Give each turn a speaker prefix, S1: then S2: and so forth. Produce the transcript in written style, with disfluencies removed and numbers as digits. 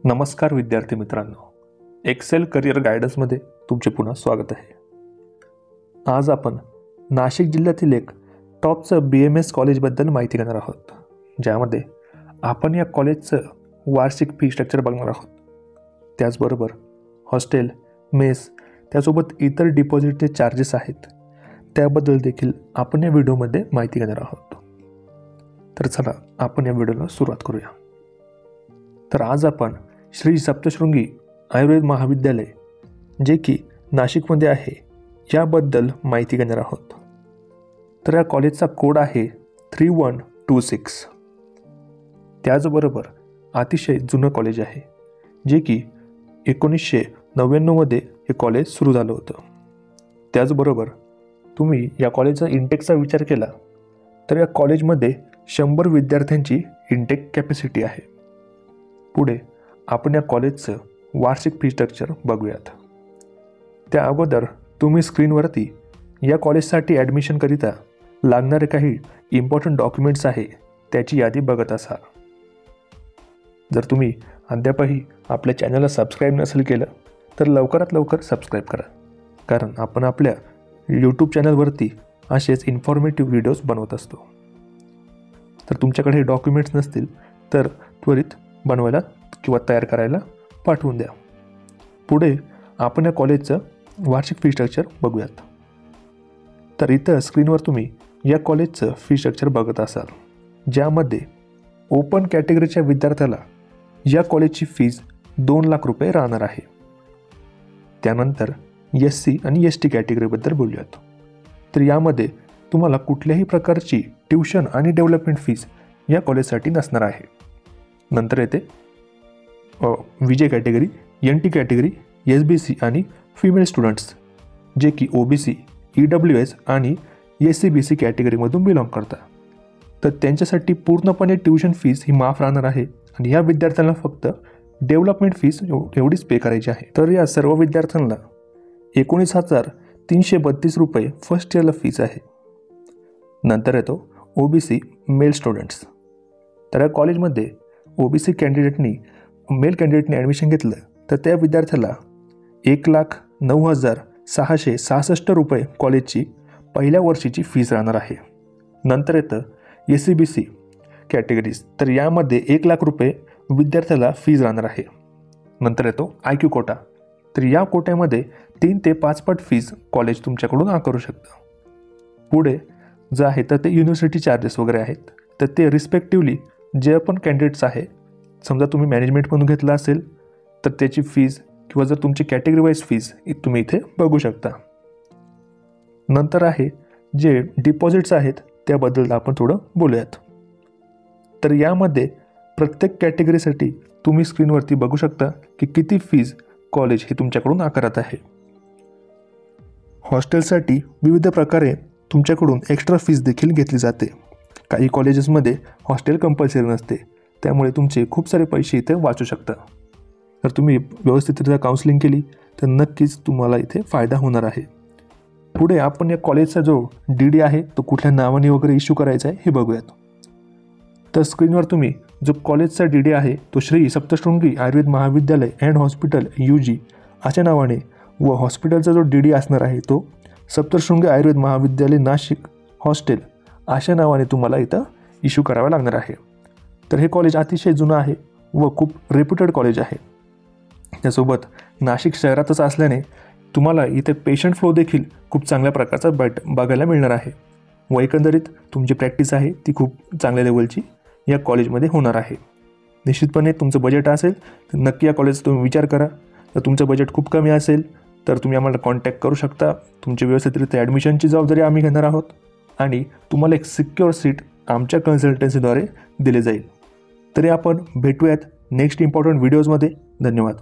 S1: नमस्कार विद्यार्थी मित्रांनो, एक्सेल करिअर गायडन्समध्ये तुमचे पुन्हा स्वागत आहे। आज आपण नाशिक जिल्ह्यातील एक टॉपचं BMS कॉलेजबद्दल माहिती घेणार आहोत, ज्यामध्ये आपण या कॉलेजचं वार्षिक फी स्ट्रक्चर बघणार आहोत। त्याचबरोबर हॉस्टेल, मेस, त्यासोबत इतर डिपॉझिटचे चार्जेस आहेत, त्याबद्दल देखील आपण या व्हिडिओमध्ये माहिती घेणार आहोत। तर चला आपण या व्हिडिओला सुरुवात करूया। तर आज आपण श्री सप्तशृंगी आयुर्वेद महाविद्यालय, जे की नाशिकमध्ये आहे, याबद्दल माहिती घेणार आहोत। तर या कॉलेजचा कोड आहे 3126। त्याचबरोबर अतिशय जुनं कॉलेज आहे, जे की 1999 मध्ये हे कॉलेज सुरू झालं होतं। त्याचबरोबर तुम्ही या कॉलेजचा इंटेकचा विचार केला तर या कॉलेजमध्ये 100 विद्यार्थ्यांची इंटेक कॅपॅसिटी आहे। पुढे आपण या कॉलेजचं वार्षिक फी स्ट्रक्चर बघूयात। त्या अगोदर तुम्ही स्क्रीनवरती या कॉलेजसाठी ॲडमिशनकरिता लागणारे काही इम्पॉर्टंट डॉक्युमेंट्स आहे त्याची यादी बघत असाल। जर तुम्ही अद्यापही आपल्या चॅनलला सबस्क्राईब नसेल केलं तर लवकरात लवकर सबस्क्राईब करा, कारण आपण आपल्या यूट्यूब चॅनलवरती असेच इन्फॉर्मेटिव्ह व्हिडिओज बनवत असतो। तर तुमच्याकडे हे डॉक्युमेंट्स नसतील तर त्वरित बनवायला किंवा तयार करायला पाठवून द्या। पुढे आपण या कॉलेजचं वार्षिक फी स्ट्रक्चर बघूयात। तर इथं स्क्रीनवर तुम्ही या कॉलेजचं फी स्ट्रक्चर बघत असाल, ज्यामध्ये ओपन कॅटेगरीच्या विद्यार्थ्याला या कॉलेजची फीज 2 लाख रुपये राहणार आहे। त्यानंतर SC आणि ST कॅटेगरीबद्दल बोलूयात। तर यामध्ये तुम्हाला कुठल्याही प्रकारची ट्यूशन आणि डेव्हलपमेंट फीज या कॉलेजसाठी नसणार आहे। नंतर येते VJ category, NT category, SBC आणि फिमेल स्टुडंट्स, जे की OBC, EWS आणि SCBC कॅटेगरीमधून बिलॉंग करतात। तर त्यांच्यासाठी पूर्णपणे ट्यूशन फीज ही माफ राहणार आहे आणि या विद्यार्थ्यांना फक्त डेव्हलपमेंट फीज एवढीच पे करायची आहे। तर या सर्व विद्यार्थ्यांना 19,332 रुपये फर्स्ट इयरला फीज आहे। नंतर येतो OBC मेल स्टुडंट्स। तर या कॉलेजमध्ये OBC मेल कॅन्डिडेटनी ॲडमिशन घेतलं तर त्या विद्यार्थ्याला 1,09,666 रुपये कॉलेजची पहिल्या वर्षीची फीज राहणार आहे। नंतर येतं SCBC कॅटेगरीज। तर यामध्ये 1 लाख रुपये विद्यार्थ्याला फीज राहणार आहे। नंतर येतो IQ कोटा। तर या कोट्यामध्ये 3 ते 5 पट फीज कॉलेज तुमच्याकडून आकारू शकतं। पुढे जे आहे तर ते युनिव्हर्सिटी चार्जेस वगैरे आहेत, तर ते रिस्पेक्टिव्हली जे पण कॅन्डिडेट्स आहे, समजा तुम्ही मॅनेजमेंटमधून घेतला असेल तर त्याची फीज किंवा जर तुमची कॅटेगरी वाईज फीज तुम्ही इथे बघू शकता। नंतर आहे जे डिपॉझिट्स आहेत त्याबद्दल आपण थोडं बोलूयात। तर यामध्ये प्रत्येक कॅटेगरीसाठी तुम्ही स्क्रीनवरती बघू शकता की किती फीज कॉलेज हे तुमच्याकडून आकारत आहे। हॉस्टेलसाठी विविध प्रकारे तुमच्याकडून एक्स्ट्रा फीज देखील घेतली जाते। काही कॉलेजेसमध्ये हॉस्टेल कंपल्सरी नसते, त्यामुळे तुमचे खूप सारे पैसे इथे वाचू शकतात। जर तुम्ही व्यवस्थितरित्या काउन्सिलिंग केली तर नक्कीच तुम्हाला इथे फायदा होणार आहे। पुढे आपण या कॉलेजचा जो DD आहे तो कुठल्या नावाने वगैरे इश्यू करायचा आहे हे बघूयात। तर स्क्रीनवर तुम्ही जो कॉलेजचा DD आहे तो श्री सप्तशृंगी आयुर्वेद महाविद्यालय अँड हॉस्पिटल UG अशा नावाने, व हॉस्पिटलचा जो DD असणार आहे तो सप्तशृंगी आयुर्वेद महाविद्यालय नाशिक हॉस्टेल अशा नावाने तुम्हाला इथं इश्यू करावा लागणार आहे। तर हे कॉलेज अतिशय जुनं आहे व खूप रेप्युटेड कॉलेज आहे। त्यासोबत नाशिक शहरातच असल्याने तुम्हाला इथे पेशंट फ्लो देखील खूप चांगल्या प्रकारचा बघायला मिळणार आहे, व एकंदरीत तुमची प्रॅक्टिस आहे ती खूप चांगल्या लेवलची या कॉलेजमध्ये होणार आहे। निश्चितपणे तुमचं बजेट असेल तर नक्की या कॉलेजचा तुम्ही विचार करा। तर तुमचं बजेट खूप कमी असेल तर तुम्ही आम्हाला कॉन्टॅक्ट करू शकता। तुमची व्यवस्थितरित्या ॲडमिशनची जबाबदारी आम्ही घेणार आहोत आणि तुम्हाला एक सिक्युअर सीट आमच्या कन्सल्टन्सीद्वारे दिले जाईल। तरी आपण भेटूयात नेक्स्ट इम्पॉर्टंट व्हिडिओजमध्ये। धन्यवाद।